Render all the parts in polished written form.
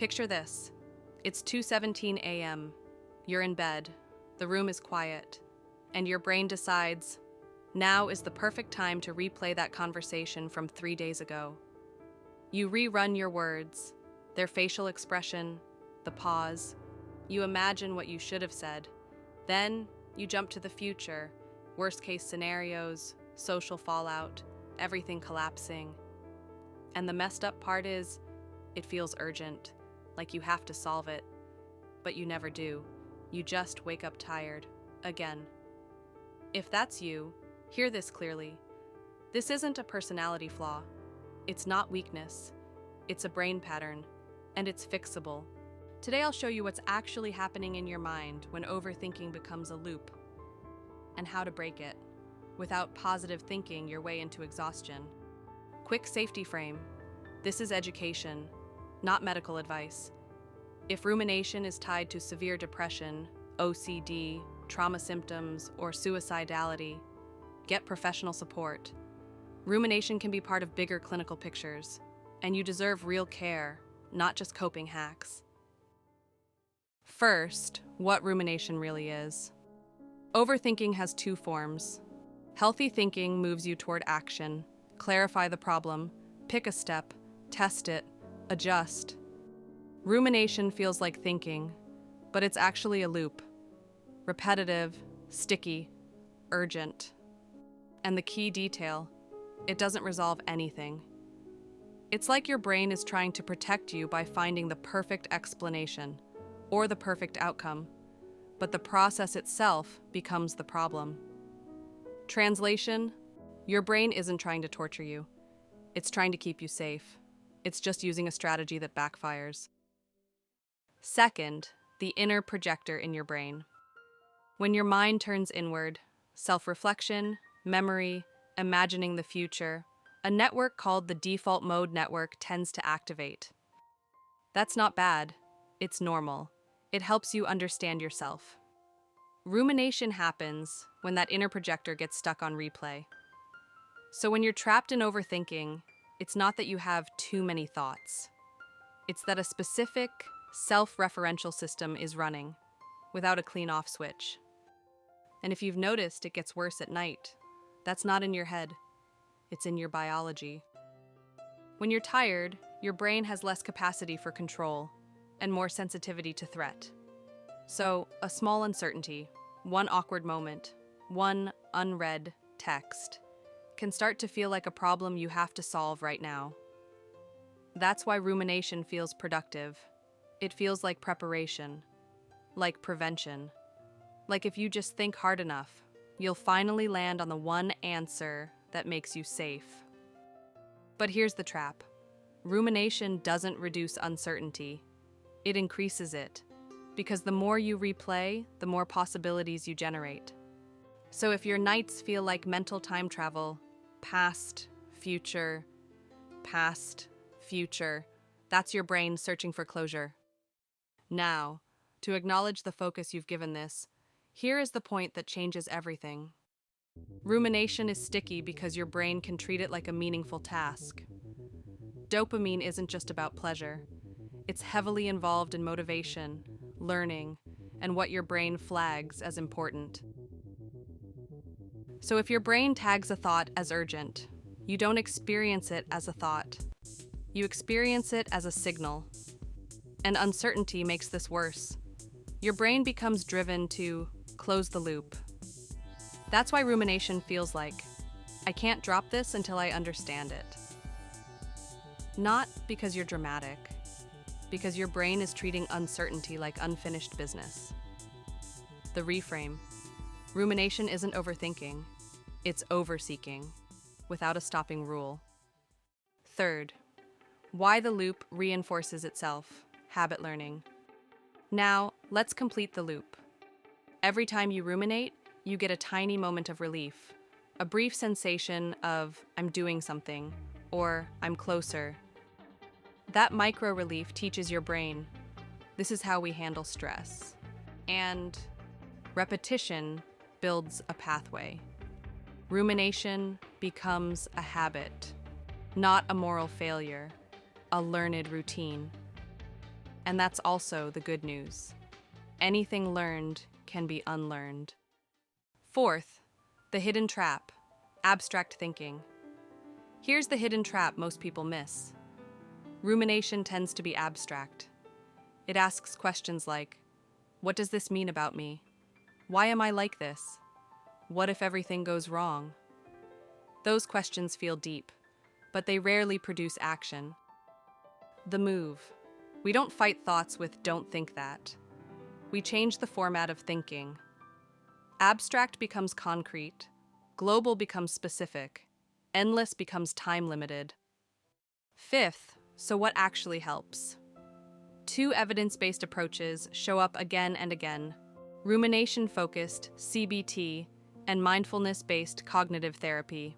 Picture this. It's 2:17 a.m. You're in bed, the room is quiet, and your brain decides, now is the perfect time to replay that conversation from 3 days ago. You rerun your words, their facial expression, the pause. You imagine what you should have said. Then you jump to the future, worst-case scenarios, social fallout, everything collapsing. And the messed up part is, it feels urgent, like you have to solve it. But you never do. You just wake up tired, again. If that's you, hear this clearly. This isn't a personality flaw. It's not weakness. It's a brain pattern, and it's fixable. Today I'll show you what's actually happening in your mind when overthinking becomes a loop, and how to break it, without positive thinking your way into exhaustion. Quick safety frame. This is education, not medical advice. If rumination is tied to severe depression, OCD, trauma symptoms, or suicidality, get professional support. Rumination can be part of bigger clinical pictures, and you deserve real care, not just coping hacks. First, what rumination really is. Overthinking has two forms. Healthy thinking moves you toward action, clarify the problem, pick a step, test it, adjust. Rumination feels like thinking, but it's actually a loop. Repetitive, sticky, urgent. And the key detail, it doesn't resolve anything. It's like your brain is trying to protect you by finding the perfect explanation or the perfect outcome, but the process itself becomes the problem. Translation, your brain isn't trying to torture you. It's trying to keep you safe. It's just using a strategy that backfires. Second, the inner projector in your brain. When your mind turns inward, self-reflection, memory, imagining the future, a network called the default mode network tends to activate. That's not bad. It's normal. It helps you understand yourself. Rumination happens when that inner projector gets stuck on replay. So when you're trapped in overthinking, it's not that you have too many thoughts. It's that a specific, self-referential system is running without a clean off switch. And if you've noticed it gets worse at night, that's not in your head. It's in your biology. When you're tired, your brain has less capacity for control and more sensitivity to threat. So, a small uncertainty, one awkward moment, one unread text, can start to feel like a problem you have to solve right now. That's why rumination feels productive. It feels like preparation, like prevention. Like if you just think hard enough, you'll finally land on the one answer that makes you safe. But here's the trap. Rumination doesn't reduce uncertainty. It increases it, because the more you replay, the more possibilities you generate. So if your nights feel like mental time travel, past, future, that's your brain searching for closure. Now, to acknowledge the focus you've given this, here is the point that changes everything. Rumination is sticky because your brain can treat it like a meaningful task. Dopamine isn't just about pleasure. It's heavily involved in motivation, learning, and what your brain flags as important. So if your brain tags a thought as urgent, you don't experience it as a thought. You experience it as a signal. And uncertainty makes this worse. Your brain becomes driven to close the loop. That's why rumination feels like, I can't drop this until I understand it. Not because you're dramatic, because your brain is treating uncertainty like unfinished business. The reframe. Rumination isn't overthinking, it's overseeking, without a stopping rule. Third, why the loop reinforces itself, habit learning. Now, let's complete the loop. Every time you ruminate, you get a tiny moment of relief, a brief sensation of, I'm doing something, or I'm closer. That micro relief teaches your brain, this is how we handle stress. And repetition builds a pathway. Rumination becomes a habit, not a moral failure, a learned routine. And that's also the good news. Anything learned can be unlearned. Fourth, the hidden trap, abstract thinking. Here's the hidden trap most people miss. Rumination tends to be abstract. It asks questions like, what does this mean about me? Why am I like this? What if everything goes wrong? Those questions feel deep, but they rarely produce action. The move. We don't fight thoughts with "don't think that." We change the format of thinking. Abstract becomes concrete, global becomes specific, endless becomes time-limited. Fifth, so what actually helps? Two evidence-based approaches show up again and again: rumination-focused CBT and mindfulness-based cognitive therapy.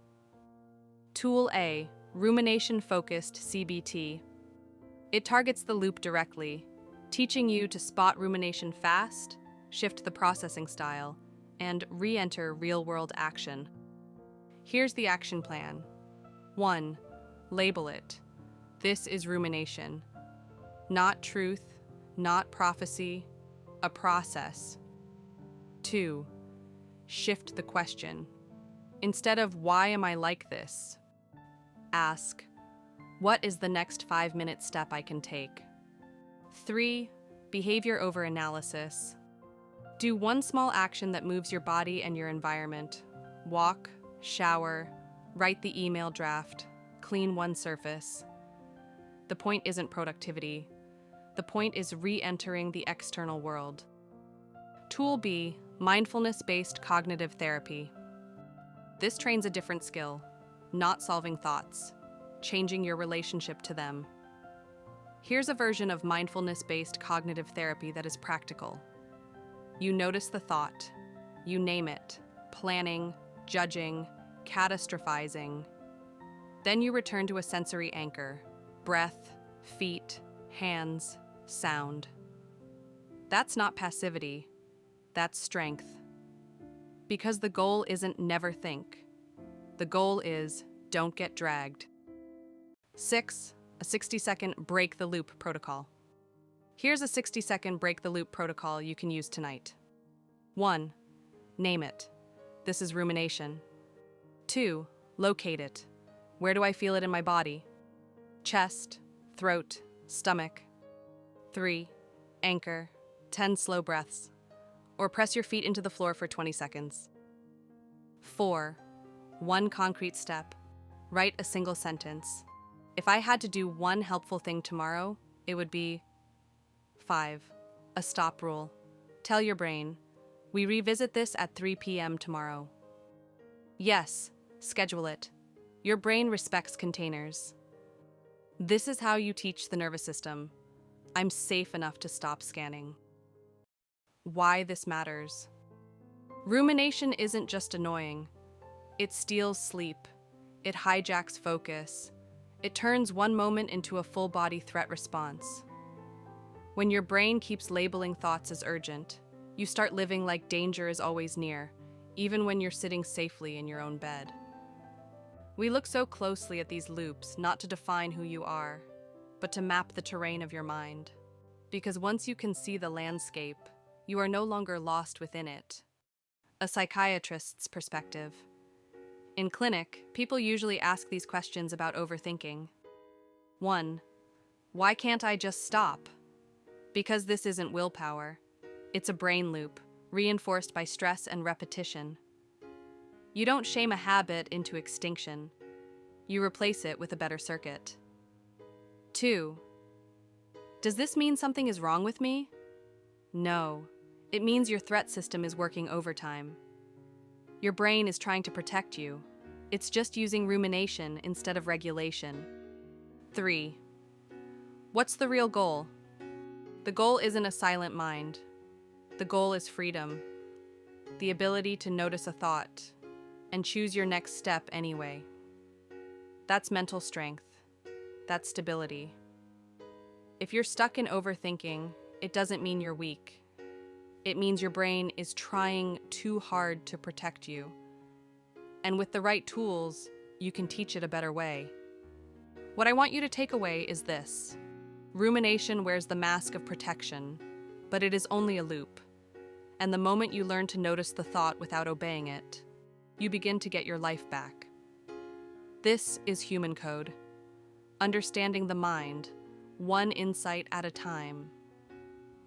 Tool A, rumination-focused CBT. It targets the loop directly, teaching you to spot rumination fast, shift the processing style, and re-enter real-world action. Here's the action plan. 1. Label it. This is rumination. Not truth, not prophecy, a process. 2. Shift the question. Instead of "why am I like this?" ask, what is the next 5-minute step I can take? 3. Behavior over analysis. Do one small action that moves your body and your environment. Walk, shower, write the email draft, clean one surface. The point isn't productivity. The point is re-entering the external world. Tool B, mindfulness-based cognitive therapy. This trains a different skill, not solving thoughts, changing your relationship to them. Here's a version of mindfulness-based cognitive therapy that is practical. You notice the thought. You name it: planning, judging, catastrophizing. Then you return to a sensory anchor: breath, feet, hands, sound. That's not passivity. That's strength. Because the goal isn't never think. The goal is don't get dragged. 6. A 60-second break the loop protocol. Here's a 60-second break the loop protocol you can use tonight. 1. Name it. This is rumination. 2. Locate it. Where do I feel it in my body? Chest, throat, stomach. 3. Anchor. 10 slow breaths. Or press your feet into the floor for 20 seconds. 4. One concrete step. Write a single sentence. If I had to do one helpful thing tomorrow, it would be 5. A stop rule. Tell your brain, we revisit this at 3 p.m. tomorrow. Yes, schedule it. Your brain respects containers. This is how you teach the nervous system. I'm safe enough to stop scanning. Why this matters. Rumination isn't just annoying. It steals sleep. It hijacks focus. It turns one moment into a full-body threat response. When your brain keeps labeling thoughts as urgent, you start living like danger is always near, even when you're sitting safely in your own bed. We look so closely at these loops not to define who you are, but to map the terrain of your mind. Because once you can see the landscape, you are no longer lost within it. A psychiatrist's perspective. In clinic, people usually ask these questions about overthinking. 1. Why can't I just stop? Because this isn't willpower. It's a brain loop, reinforced by stress and repetition. You don't shame a habit into extinction. You replace it with a better circuit. 2. Does this mean something is wrong with me? No. It means your threat system is working overtime. Your brain is trying to protect you. It's just using rumination instead of regulation. 3. What's the real goal? The goal isn't a silent mind. The goal is freedom. The ability to notice a thought and choose your next step anyway. That's mental strength. That's stability. If you're stuck in overthinking, it doesn't mean you're weak. It means your brain is trying too hard to protect you. And with the right tools, you can teach it a better way. What I want you to take away is this. Rumination wears the mask of protection, but it is only a loop. And the moment you learn to notice the thought without obeying it, you begin to get your life back. This is HumanCode, understanding the mind, one insight at a time.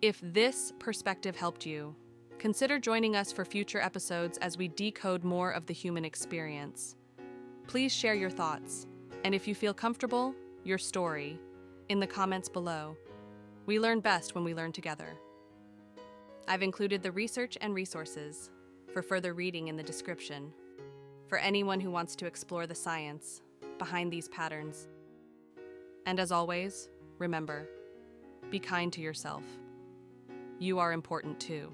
If this perspective helped you, consider joining us for future episodes as we decode more of the human experience. Please share your thoughts, and if you feel comfortable, your story, in the comments below. We learn best when we learn together. I've included the research and resources for further reading in the description, for anyone who wants to explore the science behind these patterns. And as always, remember, be kind to yourself. You are important too.